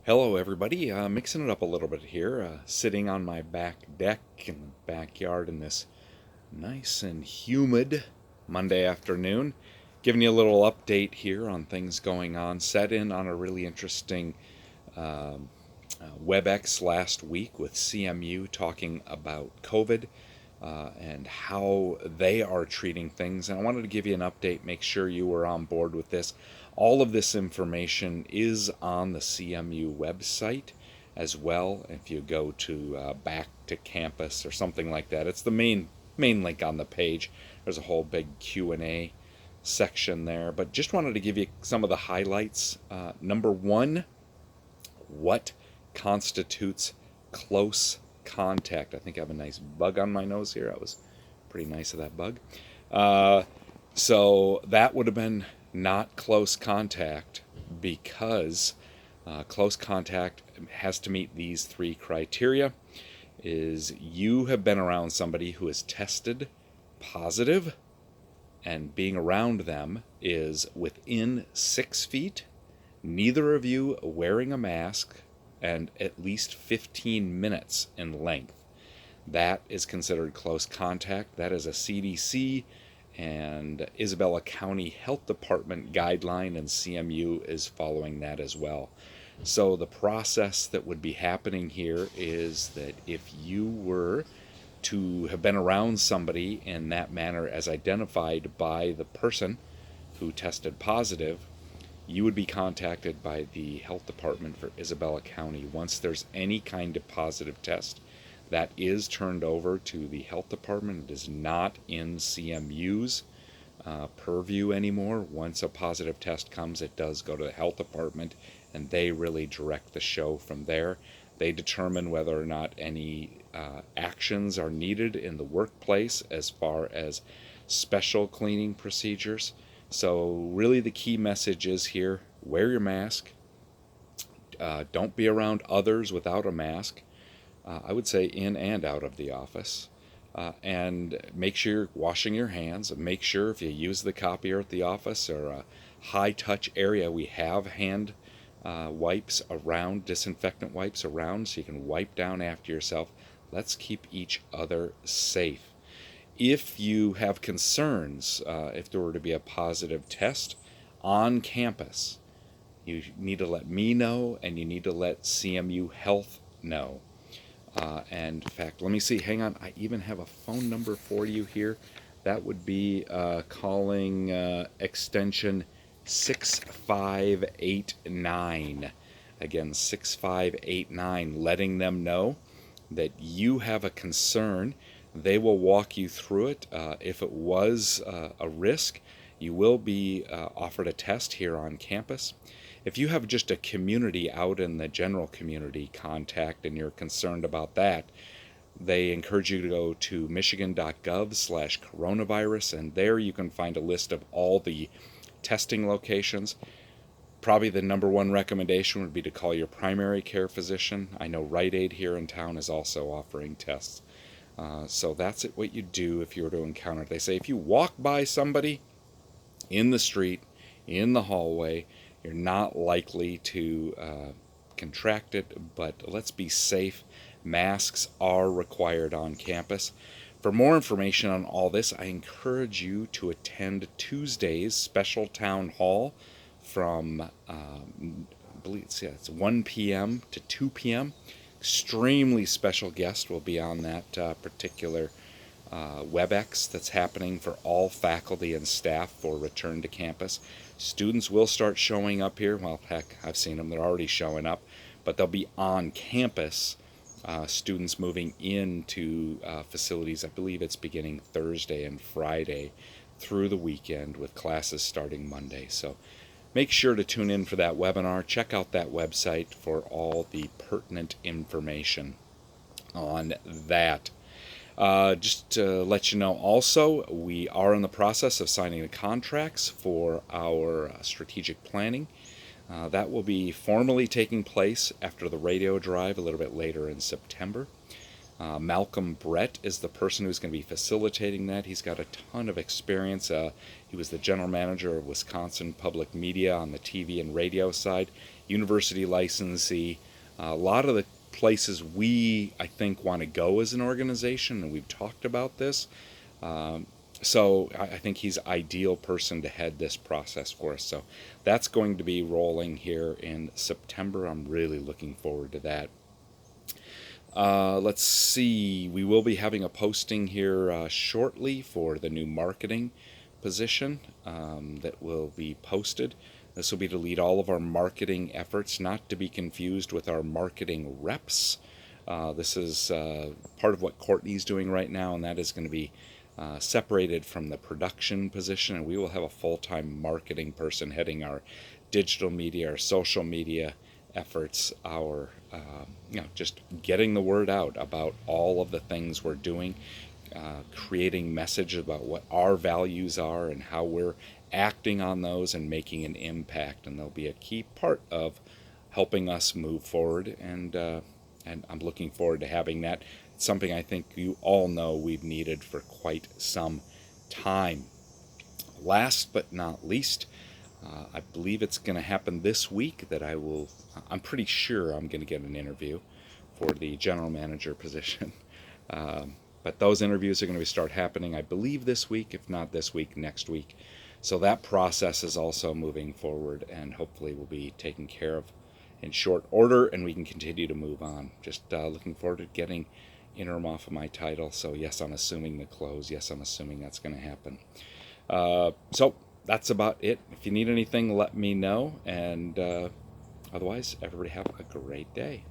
Hello, everybody. Mixing it up a little bit here. Sitting on my back deck in the backyard in this nice and humid Monday afternoon. Giving you a little update here on things going on. Set in on a really interesting um WebEx last week with CMU talking about COVID and how they are treating things. And I wanted to give you an update, make sure you were on board with this. All of this information is on the CMU website as well. If you go to Back to Campus or something like that, it's the main link on the page. There's a whole big Q&A section there. But just wanted to give you some of the highlights. Number one, what constitutes close contact? I think I have a nice bug on my nose here. That was pretty nice of that bug. Uh, so that would have been not close contact because close contact has to meet these three criteria. Is you have been around somebody who is tested positive, and being around them is within 6 feet, neither of you wearing a mask, and at least 15 minutes in length. That is considered close contact. That is a CDC and Isabella County Health Department guideline, and CMU is following that as well. So the process that would be happening here is that if you were to have been around somebody in that manner as identified by the person who tested positive, you would be contacted by the health department for Isabella County. Once there's any kind of positive test, that is turned over to the health department. It is not in CMU's purview anymore. Once a positive test comes, it does go to the health department, and they really direct the show from there. They determine whether or not any actions are needed in the workplace as far as special cleaning procedures. So really the key message is here: wear your mask, don't be around others without a mask, I would say in and out of the office, and make sure you're washing your hands. Make sure if you use the copier at the office or a high touch area, we have hand wipes around, disinfectant wipes around, so you can wipe down after yourself. Let's keep each other safe. If you have concerns, if there were to be a positive test on campus, you need to let me know, and you need to let CMU Health know. And in fact, let me see, hang on, I even have a phone number for you here. That would be calling extension 6589. Again, 6589, letting them know that you have a concern. They will walk you through it. If it was a risk, you will be offered a test here on campus. If you have just a community out in the general community contact and you're concerned about that, they encourage you to go to michigan.gov/coronavirus, and there you can find a list of all the testing locations. Probably the number one recommendation would be to call your primary care physician. I know Rite Aid here in town is also offering tests. So that's what you do if you were to encounter it. They say if you walk by somebody in the street, in the hallway, you're not likely to contract it, but let's be safe. Masks are required on campus. For more information on all this, I encourage you to attend Tuesday's special town hall from, I believe it's 1 p.m. to 2 p.m. Extremely special guest will be on that particular WebEx that's happening for all faculty and staff for return to campus. Students will start showing up here. Well, heck, I've seen them. They're already showing up. But they'll be on campus. Students moving into facilities. I believe it's beginning Thursday and Friday through the weekend, with classes starting Monday. So make sure to tune in for that webinar. Check out that website for all the pertinent information on that. Just to let you know also, we are in the process of signing the contracts for our strategic planning. That will be formally taking place after the radio drive a little bit later in September. Malcolm Brett is the person who's going to be facilitating that. He's got a ton of experience. He was the general manager of Wisconsin Public Media on the TV and radio side, university licensee. A lot of the places I think, want to go as an organization, and we've talked about this. So I think he's ideal person to head this process for us. So that's going to be rolling here in September. I'm really looking forward to that. Let's see. We will be having a posting here shortly for the new marketing position that will be posted. This will be to lead all of our marketing efforts, not to be confused with our marketing reps. This is part of what Courtney's doing right now, and that is going to be separated from the production position, and we will have a full-time marketing person heading our digital media, our social media efforts, our just getting the word out about all of the things we're doing, creating message about what our values are and how we're acting on those and making an impact. And they'll be a key part of helping us move forward. And I'm looking forward to having that. It's something I think you all know we've needed for quite some time. Last but not least, I believe it's going to happen this week that I'm pretty sure I'm going to get an interview for the general manager position. But those interviews are going to start happening, I believe, this week, if not this week, next week. So that process is also moving forward and hopefully will be taken care of in short order, and we can continue to move on. Just looking forward to getting interim off of my title. So yes, I'm assuming the close. Yes, I'm assuming that's going to happen. So that's about it. If you need anything, let me know. And otherwise, everybody have a great day.